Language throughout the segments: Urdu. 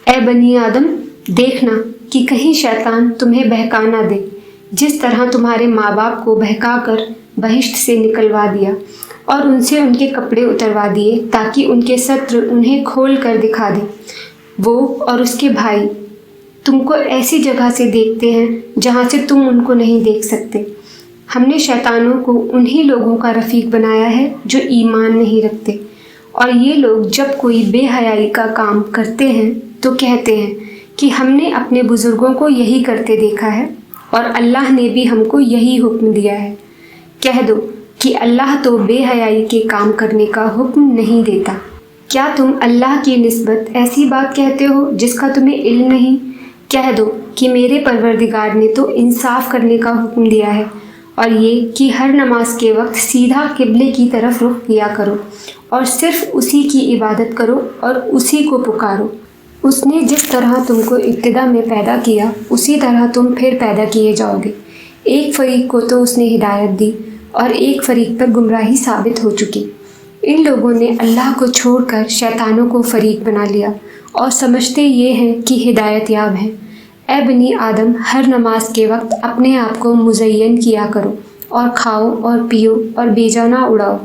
اے بنی آدم، دیکھنا کہ کہیں شیطان تمہیں بہکا نہ دے، جس طرح تمہارے ماں باپ کو بہکا کر بہشت سے نکلوا دیا اور ان سے ان کے کپڑے اتروا دیے تاکہ ان کے ستر انہیں کھول کر دکھا دیں۔ وہ اور اس کے بھائی تم کو ایسی جگہ سے دیکھتے ہیں جہاں سے تم ان کو نہیں دیکھ سکتے۔ ہم نے شیطانوں کو انہی لوگوں کا رفیق بنایا ہے جو ایمان نہیں رکھتے، اور یہ لوگ جب کوئی بے حیائی کا کام کرتے ہیں تو کہتے ہیں کہ ہم نے اپنے بزرگوں کو یہی کرتے دیکھا ہے اور اللہ نے بھی ہم کو یہی حکم دیا ہے۔ کہہ دو کہ اللہ تو بے حیائی کے کام کرنے کا حکم نہیں دیتا۔ کیا تم اللہ کی نسبت ایسی بات کہتے ہو جس کا تمہیں علم نہیں؟ کہہ دو کہ میرے پروردگار نے تو انصاف کرنے کا حکم دیا ہے، اور یہ کہ ہر نماز کے وقت سیدھا قبلے کی طرف رخ کیا کرو اور صرف اسی کی عبادت کرو اور اسی کو پکارو۔ اس نے جس طرح تم کو ابتدا میں پیدا کیا اسی طرح تم پھر پیدا کیے جاؤ گے۔ ایک فریق کو تو اس نے ہدایت دی اور ایک فریق پر گمراہی ثابت ہو چکی۔ ان لوگوں نے اللہ کو چھوڑ کر شیطانوں کو فریق بنا لیا اور سمجھتے یہ ہیں کہ ہدایت یاب ہیں۔ اے بنی آدم، ہر نماز کے وقت اپنے آپ کو مزین کیا کرو اور کھاؤ اور پیو اور بیجا نہ اڑاؤ،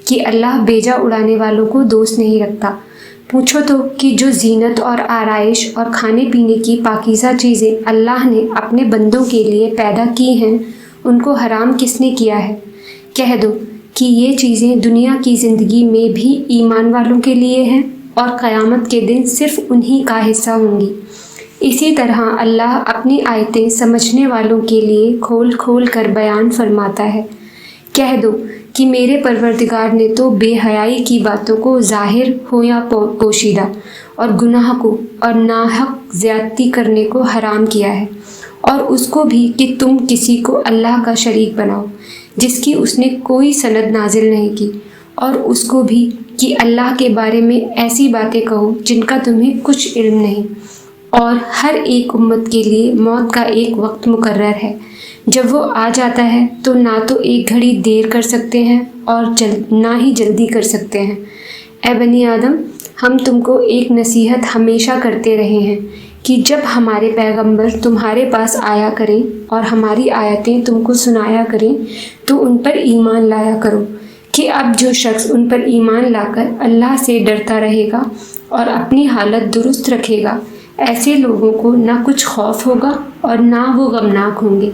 کہ اللہ بیجا اڑانے والوں کو دوست نہیں رکھتا۔ پوچھو تو کہ جو زینت اور آرائش اور کھانے پینے کی پاکیزہ چیزیں اللہ نے اپنے بندوں کے لیے پیدا کی ہیں، ان کو حرام کس نے کیا ہے؟ کہہ دو کہ یہ چیزیں دنیا کی زندگی میں بھی ایمان والوں کے لیے ہیں اور قیامت کے دن صرف انہی کا حصہ ہوں گی۔ اسی طرح اللہ اپنی آیتیں سمجھنے والوں کے لیے کھول کھول کر بیان فرماتا ہے۔ کہہ دو کہ میرے پروردگار نے تو بے حیائی کی باتوں کو ظاہر ہو یا پوشیدہ، اور گناہ کو اور ناحق زیادتی کرنے کو حرام کیا ہے، اور اس کو بھی کہ تم کسی کو اللہ کا شریک بناؤ جس کی اس نے کوئی سند نازل نہیں کی، اور اس کو بھی کہ اللہ کے بارے میں ایسی باتیں کہو جن کا تمہیں کچھ علم نہیں۔ اور ہر ایک امت کے لیے موت کا ایک وقت مقرر ہے، جب وہ آ جاتا ہے تو نہ تو ایک گھڑی دیر کر سکتے ہیں اور نہ ہی جلدی کر سکتے ہیں۔ اے بنی آدم، ہم تم کو ایک نصیحت ہمیشہ کرتے رہے ہیں کہ جب ہمارے پیغمبر تمہارے پاس آیا کریں اور ہماری آیتیں تم کو سنایا کریں تو ان پر ایمان لایا کرو، کہ اب جو شخص ان پر ایمان لا کر اللہ سے ڈرتا رہے گا اور اپنی حالت درست رکھے گا، ایسے لوگوں کو نہ کچھ خوف ہوگا اور نہ وہ غمناک ہوں گے۔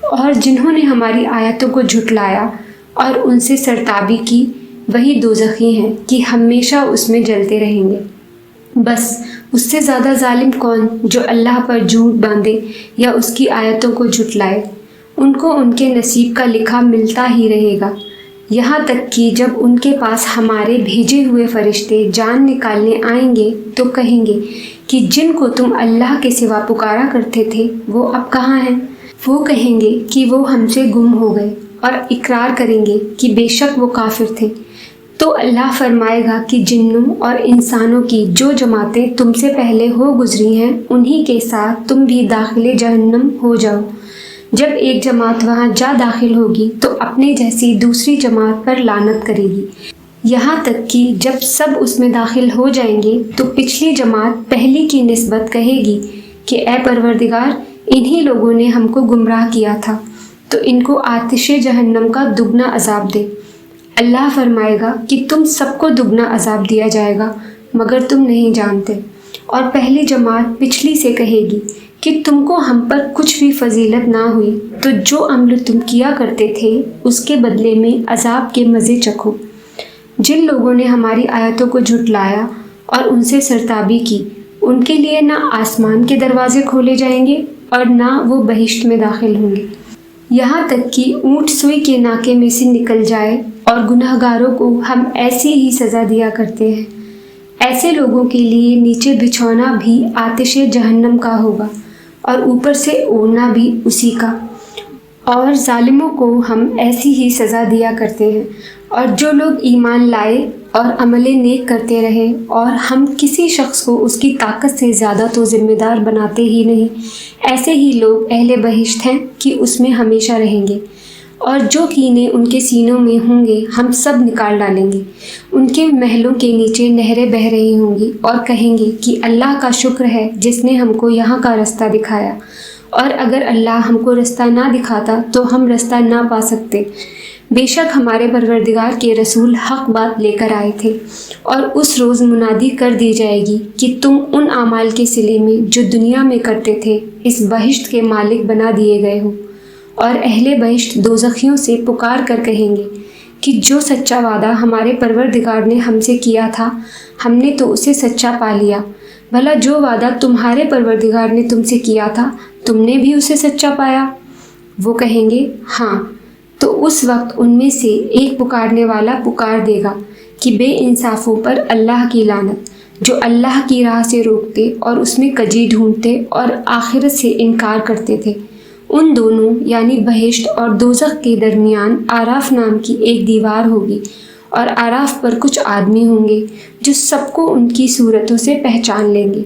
اور جنہوں نے ہماری آیتوں کو جھٹلایا اور ان سے سرتابی کی، وہی دوزخی ہیں کہ ہمیشہ اس میں جلتے رہیں گے۔ بس اس سے زیادہ ظالم کون جو اللہ پر جھوٹ باندھے یا اس کی آیتوں کو جھٹلائے؟ ان کو ان کے نصیب کا لکھا ملتا ہی رہے گا، یہاں تک کہ جب ان کے پاس ہمارے بھیجے ہوئے فرشتے جان نکالنے آئیں گے تو کہیں گے کہ جن کو تم اللہ کے سوا پکارا کرتے تھے وہ اب کہاں ہیں؟ وہ کہیں گے کہ وہ ہم سے گم ہو گئے، اور اقرار کریں گے کہ بے شک وہ کافر تھے۔ تو اللہ فرمائے گا کہ جنوں اور انسانوں کی جو جماعتیں تم سے پہلے ہو گزری ہیں انہی کے ساتھ تم بھی داخل جہنم ہو جاؤ۔ جب ایک جماعت وہاں جا داخل ہوگی تو اپنے جیسی دوسری جماعت پر لعنت کرے گی، یہاں تک کہ جب سب اس میں داخل ہو جائیں گے تو پچھلی جماعت پہلی کی نسبت کہے گی کہ اے پروردگار، انہی لوگوں نے ہم کو گمراہ کیا تھا، تو ان کو آتش جہنم کا دگنا عذاب دے۔ اللہ فرمائے گا کہ تم سب کو دگنا عذاب دیا جائے گا مگر تم نہیں جانتے۔ اور پہلی جماعت پچھلی سے کہے گی کہ تم کو ہم پر کچھ بھی فضیلت نہ ہوئی، تو جو عمل تم کیا کرتے تھے اس کے بدلے میں عذاب کے مزے چکھو۔ جن لوگوں نے ہماری آیتوں کو جھٹلایا اور ان سے سرتابی کی، ان کے لیے نہ آسمان کے دروازے کھولے جائیں گے اور نہ وہ بہشت میں داخل ہوں گے، یہاں تک کہ اونٹ سوئی کے ناکے میں سے نکل جائے، اور گنہگاروں کو ہم ایسی ہی سزا دیا کرتے ہیں۔ ایسے لوگوں کے لیے نیچے بچھونا بھی آتش جہنم کا ہوگا اور اوپر سے اوڑھنا بھی اسی کا، اور ظالموں کو ہم ایسی ہی سزا دیا کرتے ہیں۔ اور جو لوگ ایمان لائے اور عمل نیک کرتے رہے، اور ہم کسی شخص کو اس کی طاقت سے زیادہ تو ذمہ دار بناتے ہی نہیں، ایسے ہی لوگ اہل بہشت ہیں کہ اس میں ہمیشہ رہیں گے۔ اور جو کینے ان کے سینوں میں ہوں گے ہم سب نکال ڈالیں گے۔ ان کے محلوں کے نیچے نہریں بہہ رہی ہوں گی اور کہیں گے کہ اللہ کا شکر ہے جس نے ہم کو یہاں کا رستہ دکھایا، اور اگر اللہ ہم کو رستہ نہ دکھاتا تو ہم رستہ نہ پا سکتے۔ بے شک ہمارے پروردگار کے رسول حق بات لے کر آئے تھے، اور اس روز منادی کر دی جائے گی کہ تم ان اعمال کے صلے میں جو دنیا میں کرتے تھے اس بہشت کے مالک بنا دیے گئے ہو۔ اور اہل بہشت دوزخیوں سے پکار کر کہیں گے کہ جو سچا وعدہ ہمارے پروردگار نے ہم سے کیا تھا ہم نے تو اسے سچا پا لیا، بھلا جو وعدہ تمہارے پروردگار نے تم سے کیا تھا تم نے بھی اسے سچا پایا؟ وہ کہیں گے ہاں۔ تو اس وقت ان میں سے ایک پکارنے والا پکار دے گا کہ بے انصافوں پر اللہ کی لعنت، جو اللہ کی راہ سے روکتے اور اس میں کجی ڈھونڈتے اور آخرت سے انکار کرتے تھے۔ ان دونوں یعنی بہشت اور دوزخ کے درمیان آراف نام کی ایک دیوار ہوگی، اور آراف پر کچھ آدمی ہوں گے جو سب کو ان کی صورتوں سے پہچان لیں گے،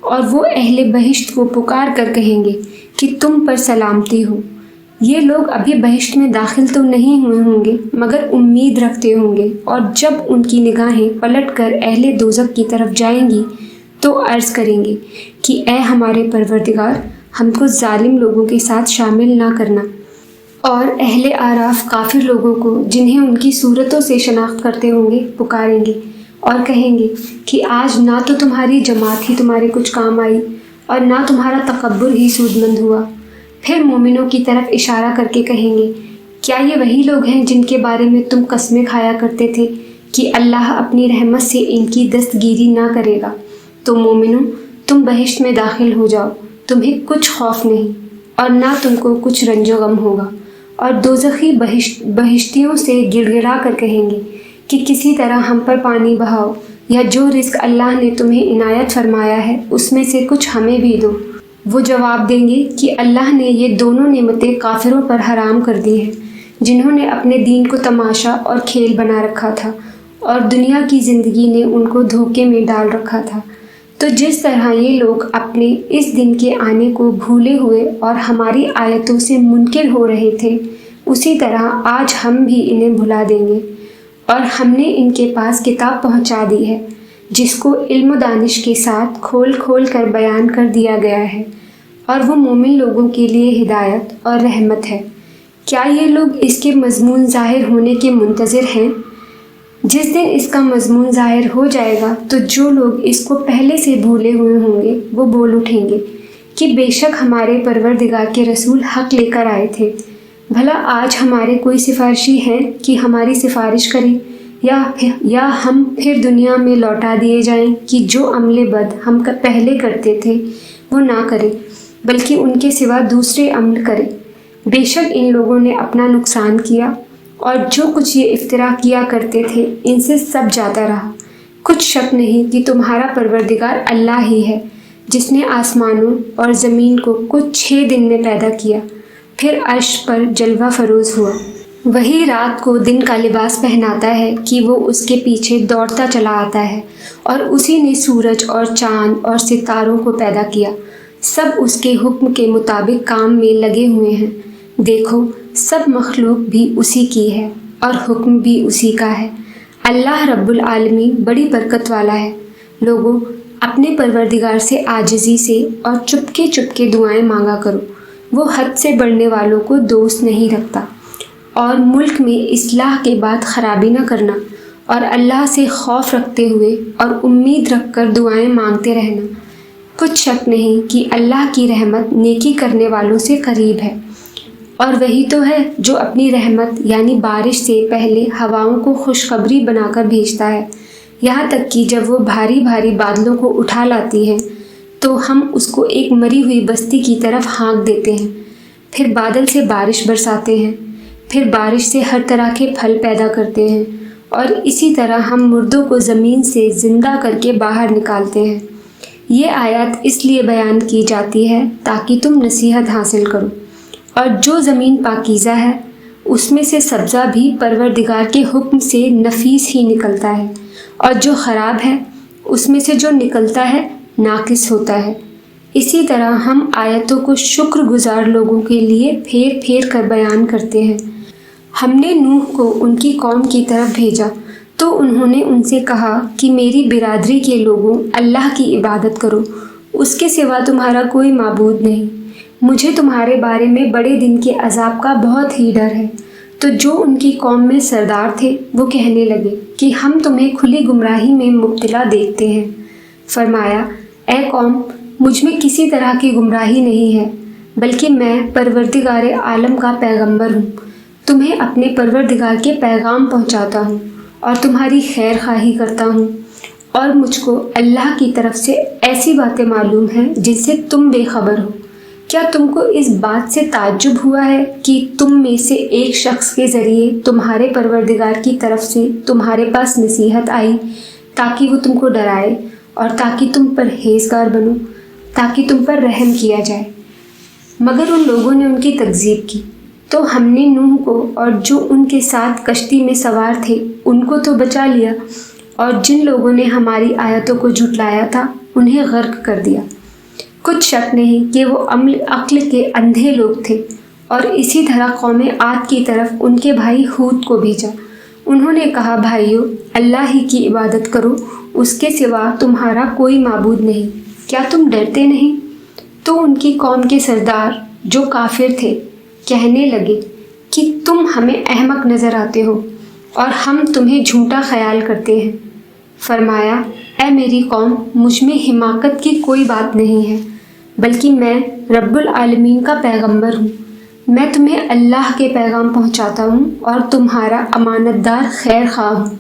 اور وہ اہل بہشت کو پکار کر کہیں گے کہ تم پر سلامتی ہو۔ یہ لوگ ابھی بہشت میں داخل تو نہیں ہوئے ہوں گے مگر امید رکھتے ہوں گے، اور جب ان کی نگاہیں پلٹ کر اہل دوزخ کی طرف جائیں گی تو عرض کریں گے کہ اے ہمارے پروردگار، ہم کو ظالم لوگوں کے ساتھ شامل نہ کرنا۔ اور اہل آراف کافر لوگوں کو جنہیں ان کی صورتوں سے شناخت کرتے ہوں گے پکاریں گے اور کہیں گے کہ آج نہ تو تمہاری جماعت ہی تمہارے کچھ کام آئی اور نہ تمہارا تکبر ہی سود مند ہوا۔ پھر مومنوں کی طرف اشارہ کر کے کہیں گے کیا یہ وہی لوگ ہیں جن کے بارے میں تم قسمیں کھایا کرتے تھے کہ اللہ اپنی رحمت سے ان کی دستگیری نہ کرے گا؟ تو مومنوں، تم بہشت میں داخل ہو جاؤ، تمہیں کچھ خوف نہیں اور نہ تم کو کچھ رنج و غم ہوگا۔ اور دوزخی بہشتیوں سے گڑ گڑا کر کہیں گے کہ کسی طرح ہم پر پانی بہاؤ، یا جو رزق اللہ نے تمہیں عنایت فرمایا ہے اس میں سے کچھ ہمیں بھی دو۔ وہ جواب دیں گے کہ اللہ نے یہ دونوں نعمتیں کافروں پر حرام کر دی ہیں جنہوں نے اپنے دین کو تماشا اور کھیل بنا رکھا تھا، اور دنیا کی زندگی نے ان کو دھوکے میں ڈال رکھا تھا۔ تو جس طرح یہ لوگ اپنے اس دن کے آنے کو بھولے ہوئے اور ہماری آیتوں سے منکر ہو رہے تھے، اسی طرح آج ہم بھی انہیں بھلا دیں گے۔ اور ہم نے ان کے پاس کتاب پہنچا دی ہے جس کو علم و دانش کے ساتھ کھول کھول کر بیان کر دیا گیا ہے، اور وہ مومن لوگوں کے لیے ہدایت اور رحمت ہے۔ کیا یہ لوگ اس کے مضمون ظاہر ہونے کے منتظر ہیں؟ جس دن اس کا مضمون ظاہر ہو جائے گا تو جو لوگ اس کو پہلے سے بھولے ہوئے ہوں گے وہ بول اٹھیں گے کہ بے شک ہمارے پروردگار کے رسول حق لے کر آئے تھے، بھلا آج ہمارے کوئی سفارشی ہیں کہ ہماری سفارش کریں، یا ہم پھر دنیا میں لوٹا دیے جائیں کہ جو عمل بد ہم پہلے کرتے تھے وہ نہ کریں بلکہ ان کے سوا دوسرے عمل کریں۔ بے شک ان لوگوں نے اپنا نقصان کیا، اور جو کچھ یہ افترا کیا کرتے تھے ان سے سب جاتا رہا۔ کچھ شک نہیں کہ تمہارا پروردگار اللہ ہی ہے جس نے آسمانوں اور زمین کو کچھ 6 دن میں پیدا کیا، پھر عرش پر جلوہ فروز ہوا۔ وہی رات کو دن کا لباس پہناتا ہے کہ وہ اس کے پیچھے دوڑتا چلا آتا ہے، اور اسی نے سورج اور چاند اور ستاروں کو پیدا کیا، سب اس کے حکم کے مطابق کام میں لگے ہوئے ہیں۔ دیکھو سب مخلوق بھی اسی کی ہے اور حکم بھی اسی کا ہے۔ اللہ رب العالمین بڑی برکت والا ہے۔ لوگوں، اپنے پروردگار سے عاجزی سے اور چپکے چپکے دعائیں مانگا کرو، وہ حد سے بڑھنے والوں کو دوست نہیں رکھتا۔ اور ملک میں اصلاح کے بعد خرابی نہ کرنا، اور اللہ سے خوف رکھتے ہوئے اور امید رکھ کر دعائیں مانگتے رہنا۔ کچھ شک نہیں کہ اللہ کی رحمت نیکی کرنے والوں سے قریب ہے، اور وہی تو ہے جو اپنی رحمت یعنی بارش سے پہلے ہواؤں کو خوشخبری بنا کر بھیجتا ہے، یہاں تک کہ جب وہ بھاری بھاری بادلوں کو اٹھا لاتی ہے تو ہم اس کو ایک مری ہوئی بستی کی طرف ہانک دیتے ہیں، پھر بادل سے بارش برساتے ہیں، پھر بارش سے ہر طرح کے پھل پیدا کرتے ہیں، اور اسی طرح ہم مردوں کو زمین سے زندہ کر کے باہر نکالتے ہیں۔ یہ آیات اس لیے بیان کی جاتی ہے تاکہ تم نصیحت حاصل کرو۔ اور جو زمین پاکیزہ ہے اس میں سے سبزہ بھی پروردگار کے حکم سے نفیس ہی نکلتا ہے، اور جو خراب ہے اس میں سے جو نکلتا ہے ناقص ہوتا ہے۔ اسی طرح ہم آیتوں کو شکر گزار لوگوں کے لیے پھیر پھیر کر بیان کرتے ہیں۔ ہم نے نوح کو ان کی قوم کی طرف بھیجا تو انہوں نے ان سے کہا کہ میری برادری کے لوگوں، اللہ کی عبادت کرو، اس کے سوا تمہارا کوئی معبود نہیں۔ مجھے تمہارے بارے میں بڑے دن کے عذاب کا بہت ہی ڈر ہے۔ تو جو ان کی قوم میں سردار تھے وہ کہنے لگے کہ ہم تمہیں کھلی گمراہی میں مبتلا دیکھتے ہیں۔ فرمایا، اے قوم، مجھ میں کسی طرح کی گمراہی نہیں ہے، بلکہ میں پروردگار عالم کا پیغمبر ہوں۔ تمہیں اپنے پروردگار کے پیغام پہنچاتا ہوں اور تمہاری خیر خواہی کرتا ہوں، اور مجھ کو اللہ کی طرف سے ایسی باتیں معلوم ہیں جن سے تم بے خبر ہو۔ کیا تم کو اس بات سے تعجب ہوا ہے کہ تم میں سے ایک شخص کے ذریعے تمہارے پروردگار کی طرف سے تمہارے پاس نصیحت آئی تاکہ وہ تم کو ڈرائے اور تاکہ تم پرہیزگار بنو، تاکہ تم پر رحم کیا جائے؟ مگر ان لوگوں نے ان کی تکذیب کی، تو ہم نے نوح کو اور جو ان کے ساتھ کشتی میں سوار تھے ان کو تو بچا لیا، اور جن لوگوں نے ہماری آیتوں کو جھٹلایا تھا انہیں غرق کر دیا۔ کچھ شک نہیں کہ وہ عقل کے اندھے لوگ تھے۔ اور اسی طرح قوم عاد کی طرف ان کے بھائی ہود کو بھیجا۔ انہوں نے کہا، بھائیو، اللہ ہی کی عبادت کرو، اس کے سوا تمہارا کوئی معبود نہیں، کیا تم ڈرتے نہیں؟ تو ان کی قوم کے سردار جو کافر تھے کہنے لگے کہ تم ہمیں احمق نظر آتے ہو اور ہم تمہیں جھوٹا خیال کرتے ہیں۔ فرمایا، اے میری قوم، مجھ میں حماقت کی کوئی بات نہیں ہے، بلکہ میں رب العالمین کا پیغمبر ہوں۔ میں تمہیں اللہ کے پیغام پہنچاتا ہوں اور تمہارا امانت دار خیر خواہ ہوں۔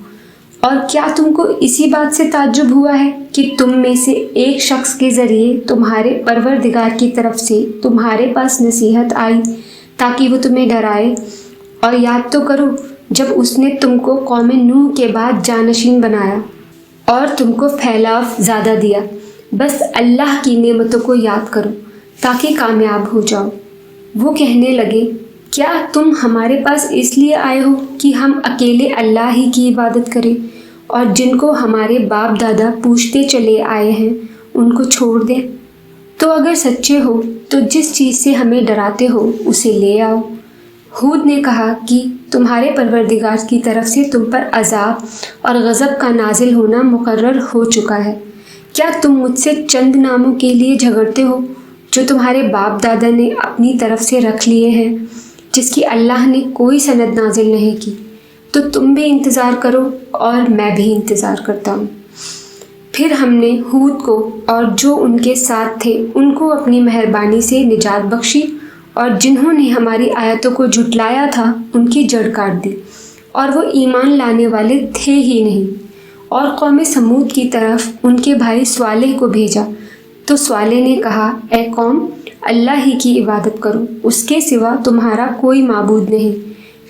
اور کیا تم کو اسی بات سے تعجب ہوا ہے کہ تم میں سے ایک شخص کے ذریعے تمہارے پروردگار کی طرف سے تمہارے پاس نصیحت آئی تاکہ وہ تمہیں ڈرائے؟ اور یاد تو کرو جب اس نے تم کو قوم نوح کے بعد جانشین بنایا اور تم کو پھیلاؤ زیادہ دیا۔ بس اللہ کی نعمتوں کو یاد کرو تاکہ کامیاب ہو جاؤ۔ وہ کہنے لگے، کیا تم ہمارے پاس اس لیے آئے ہو کہ ہم اکیلے اللہ ہی کی عبادت کریں اور جن کو ہمارے باپ دادا پوچھتے چلے آئے ہیں ان کو چھوڑ دیں؟ تو اگر سچے ہو تو جس چیز سے ہمیں ڈراتے ہو اسے لے آؤ۔ ہود نے کہا کہ تمہارے پروردگار کی طرف سے تم پر عذاب اور غضب کا نازل ہونا مقرر ہو چکا ہے۔ کیا تم مجھ سے چند ناموں کے لیے جھگڑتے ہو جو تمہارے باپ دادا نے اپنی طرف سے رکھ لیے ہیں، جس کی اللہ نے کوئی سند نازل نہیں کی؟ تو تم بھی انتظار کرو اور میں بھی انتظار کرتا ہوں۔ پھر ہم نے ہود کو اور جو ان کے ساتھ تھے ان کو اپنی مہربانی سے نجات بخشی، اور جنہوں نے ہماری آیتوں کو جھٹلایا تھا ان کی جڑ کاٹ دی، اور وہ ایمان لانے والے تھے ہی نہیں۔ اور قوم سمود کی طرف ان کے بھائی صالح کو بھیجا، تو صالح نے کہا، اے قوم، اللہ ہی کی عبادت کرو، اس کے سوا تمہارا کوئی معبود نہیں۔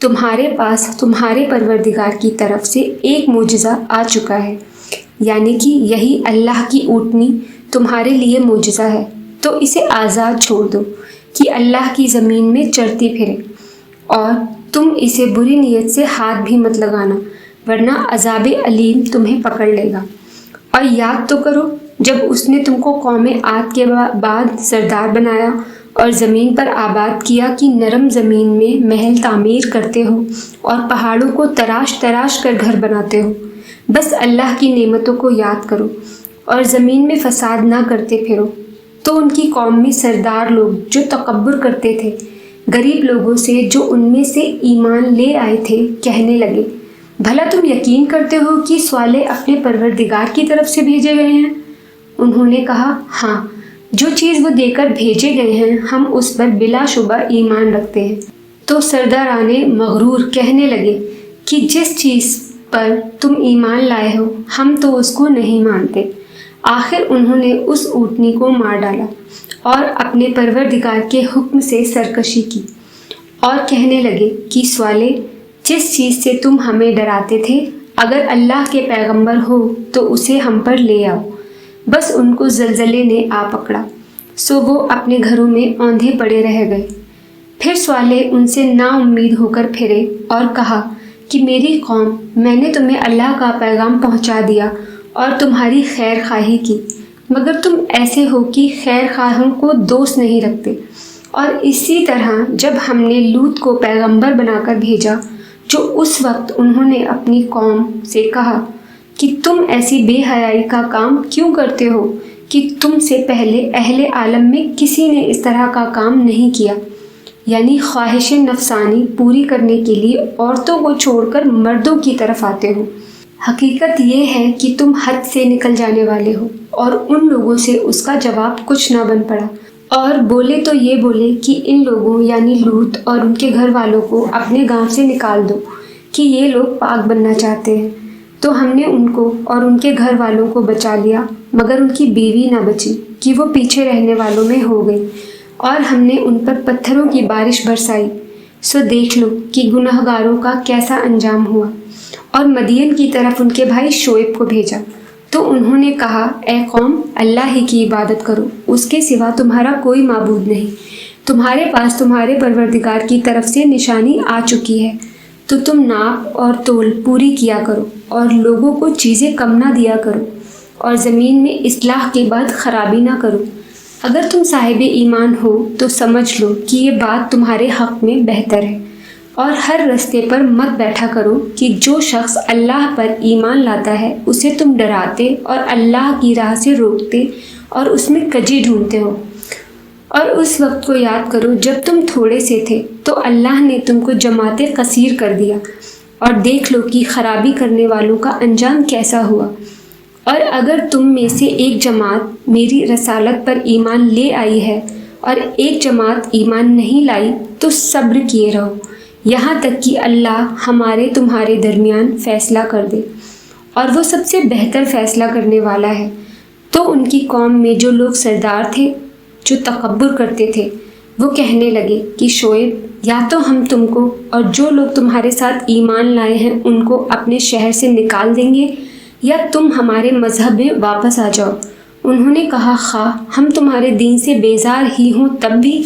تمہارے پاس تمہارے پروردگار کی طرف سے ایک معجزہ آ چکا ہے، یعنی کہ یہی اللہ کی اونٹنی تمہارے لیے معجزہ ہے، تو اسے آزاد چھوڑ دو کہ اللہ کی زمین میں چرتی پھرے، اور تم اسے بری نیت سے ہاتھ بھی مت لگانا، ورنہ عذاب علیم تمہیں پکڑ لے گا۔ اور یاد تو کرو جب اس نے تم کو قوم عاد کے بعد سردار بنایا اور زمین پر آباد کیا کہ نرم زمین میں محل تعمیر کرتے ہو اور پہاڑوں کو تراش تراش کر گھر بناتے ہو۔ بس اللہ کی نعمتوں کو یاد کرو اور زمین میں فساد نہ کرتے پھرو۔ تو ان کی قوم میں سردار لوگ جو تکبر کرتے تھے غریب لوگوں سے جو ان میں سے ایمان لے آئے تھے کہنے لگے، بھلا تم یقین کرتے ہو کہ صالح اپنے پروردگار کی طرف سے بھیجے گئے ہیں؟ انہوں نے کہا، ہاں، جو چیز وہ دے کر بھیجے گئے ہیں ہم اس پر بلا شبہ ایمان رکھتے ہیں۔ تو سرداران مغرور کہنے لگے کہ جس چیز پر تم ایمان لائے ہو ہم تو اس کو نہیں مانتے۔ آخر انہوں نے اس اونٹنی کو مار ڈالا اور اپنے پروردگار کے حکم سے سرکشی کی، اور کہنے لگے کہ صالح، جس چیز سے تم ہمیں ڈراتے تھے اگر اللہ کے پیغمبر ہو تو اسے ہم پر لے آؤ۔ بس ان کو زلزلے نے آ پکڑا، سو وہ اپنے گھروں میں اوندھے پڑے رہ گئے۔ پھر صالح ان سے نا امید ہو کر پھرے اور کہا کہ میری قوم، میں نے تمہیں اللہ کا پیغام پہنچا دیا اور تمہاری خیر خواہی کی، مگر تم ایسے ہو کہ خیر خواہوں کو دوست نہیں رکھتے۔ اور اسی طرح جب ہم نے لوط کو پیغمبر بنا کر بھیجا جو اس وقت انہوں نے اپنی قوم سے کہا کہ تم ایسی بے حیائی کا کام کیوں کرتے ہو کہ تم سے پہلے اہل عالم میں کسی نے اس طرح کا کام نہیں کیا، یعنی خواہش نفسانی پوری کرنے کے لیے عورتوں کو چھوڑ کر مردوں کی طرف آتے ہو۔ حقیقت یہ ہے کہ تم حد سے نکل جانے والے ہو۔ اور ان لوگوں سے اس کا جواب کچھ نہ بن پڑا، اور بولے تو یہ بولے کہ ان لوگوں یعنی لوط اور ان کے گھر والوں کو اپنے گاؤں سے نکال دو کہ یہ لوگ پاک بننا چاہتے ہیں۔ تو ہم نے ان کو اور ان کے گھر والوں کو بچا لیا، مگر ان کی بیوی نہ بچی کہ وہ پیچھے رہنے والوں میں ہو گئی، اور ہم نے ان پر پتھروں کی بارش برسائی۔ سو دیکھ لو کہ گنہگاروں کا کیسا انجام ہوا۔ اور مدین کی طرف ان کے بھائی شعیب کو بھیجا، تو انہوں نے کہا اے قوم، اللہ ہی کی عبادت کرو، اس کے سوا تمہارا کوئی معبود نہیں۔ تمہارے پاس تمہارے پروردگار کی طرف سے نشانی آ چکی ہے، تو تم ناپ اور تول پوری کیا کرو، اور لوگوں کو چیزیں کم نہ دیا کرو، اور زمین میں اصلاح کے بعد خرابی نہ کرو۔ اگر تم صاحب ایمان ہو تو سمجھ لو کہ یہ بات تمہارے حق میں بہتر ہے، اور ہر رستے پر مت بیٹھا کرو کہ جو شخص اللہ پر ایمان لاتا ہے اسے تم ڈراتے اور اللہ کی راہ سے روکتے اور اس میں کجی ڈھونڈتے ہو۔ اور اس وقت کو یاد کرو جب تم تھوڑے سے تھے تو اللہ نے تم کو جماعت کثیر کر دیا، اور دیکھ لو کہ خرابی کرنے والوں کا انجام کیسا ہوا۔ اور اگر تم میں سے ایک جماعت میری رسالت پر ایمان لے آئی ہے اور ایک جماعت ایمان نہیں لائی تو صبر کیے رہو، یہاں تک کہ اللہ ہمارے تمہارے درمیان فیصلہ کر دے، اور وہ سب سے بہتر فیصلہ کرنے والا ہے۔ تو ان کی قوم میں جو لوگ سردار تھے، جو تکبر کرتے تھے، وہ کہنے لگے کہ شعیب، یا تو ہم تم کو اور جو لوگ تمہارے ساتھ ایمان لائے ہیں ان کو اپنے شہر سے نکال دیں گے، یا تم ہمارے مذہب میں واپس آ جاؤ۔ انہوں نے کہا خواہ ہم تمہارے دین سے بیزار ہی ہوں تب بھی